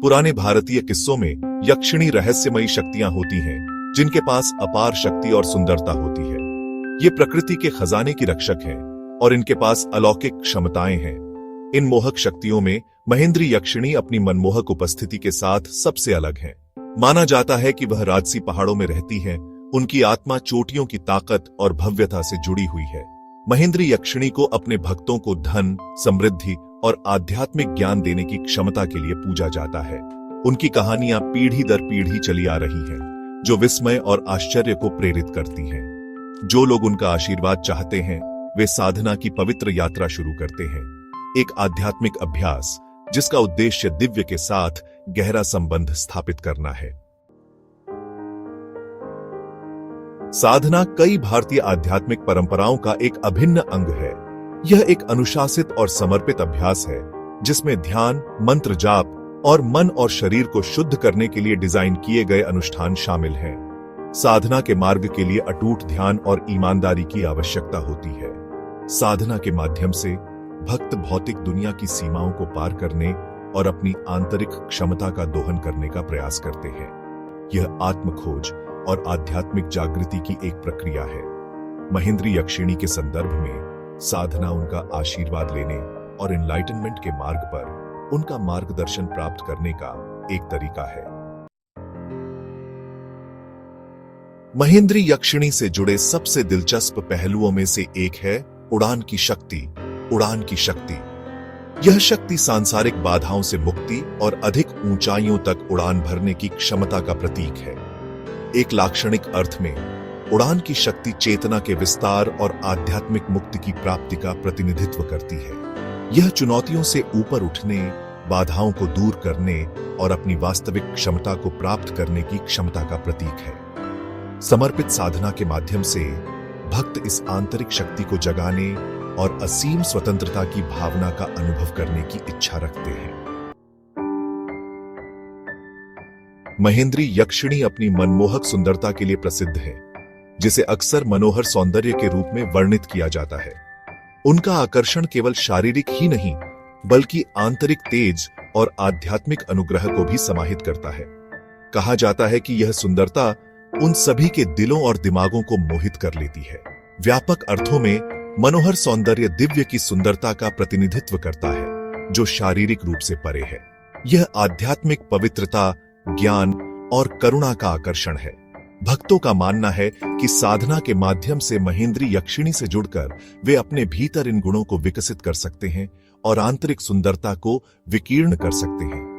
पुराने भारतीय किस्सों में यक्षिणी रहस्यमयी शक्तियां होती हैं, जिनके पास अपार शक्ति और सुंदरता होती है। ये प्रकृति के खजाने की रक्षक हैं और इनके पास अलौकिक क्षमताएं हैं। इन मोहक शक्तियों में महेंद्री यक्षिणी अपनी मनमोहक उपस्थिति के साथ सबसे अलग है। माना जाता है कि वह राजसी पहाड़ों में रहती हैं। उनकी आत्मा चोटियों की ताकत और भव्यता से जुड़ी हुई है। महेंद्री यक्षिणी को अपने भक्तों को धन, समृद्धि और आध्यात्मिक ज्ञान देने की क्षमता के लिए पूजा जाता है। उनकी कहानियां पीढ़ी दर पीढ़ी चली आ रही हैं, जो विस्मय और आश्चर्य को प्रेरित करती हैं। जो लोग उनका आशीर्वाद चाहते हैं, वे साधना की पवित्र यात्रा शुरू करते हैं, एक आध्यात्मिक अभ्यास जिसका उद्देश्य दिव्य के साथ गहरा संबंध स्थापित करना है। साधना कई भारतीय आध्यात्मिक परंपराओं का एक अभिन्न अंग है। यह एक अनुशासित और समर्पित अभ्यास है, जिसमें ध्यान, मंत्र जाप और मन और शरीर को शुद्ध करने के लिए डिजाइन किए गए अनुष्ठान शामिल हैं। साधना के मार्ग के लिए अटूट ध्यान और ईमानदारी की आवश्यकता होती है। साधना के माध्यम से भक्त भौतिक दुनिया की सीमाओं को पार करने और अपनी आंतरिक क्षमता का दोहन करने का प्रयास करते हैं। यह आत्मखोज और आध्यात्मिक जागृति की एक प्रक्रिया है। महेंद्री यक्षिणी के संदर्भ में साधना उनका आशीर्वाद लेने और एनलाइटनमेंट के मार्ग पर उनका मार्गदर्शन प्राप्त करने का एक तरीका है। महेंद्री यक्षिणी से जुड़े सबसे दिलचस्प पहलुओं में से एक है उड़ान की शक्ति। उड़ान की शक्ति, यह शक्ति सांसारिक बाधाओं से मुक्ति और अधिक ऊंचाइयों तक उड़ान भरने की क्षमता का प्रतीक है। एक लाक्षणिक अर्थ में उड़ान की शक्ति चेतना के विस्तार और आध्यात्मिक मुक्ति की प्राप्ति का प्रतिनिधित्व करती है। यह चुनौतियों से ऊपर उठने, बाधाओं को दूर करने और अपनी वास्तविक क्षमता को प्राप्त करने की क्षमता का प्रतीक है। समर्पित साधना के माध्यम से भक्त इस आंतरिक शक्ति को जगाने और असीम स्वतंत्रता की भावना का अनुभव करने की इच्छा रखते हैं। महेंद्री यक्षिणी अपनी मनमोहक सुंदरता के लिए प्रसिद्ध है, जिसे अक्सर मनोहर सौंदर्य के रूप में वर्णित किया जाता है। उनका आकर्षण केवल शारीरिक ही नहीं, बल्कि आंतरिक तेज और आध्यात्मिक अनुग्रह को भी समाहित करता है। कहा जाता है कि यह सुंदरता उन सभी के दिलों और दिमागों को मोहित कर लेती है। व्यापक अर्थों में मनोहर सौंदर्य दिव्य की सुंदरता का प्रतिनिधित्व करता है, जो शारीरिक रूप से परे है। यह आध्यात्मिक पवित्रता, ज्ञान और करुणा का आकर्षण है। भक्तों का मानना है कि साधना के माध्यम से महेंद्री यक्षिणी से जुड़कर वे अपने भीतर इन गुणों को विकसित कर सकते हैं और आंतरिक सुंदरता को विकीर्ण कर सकते हैं।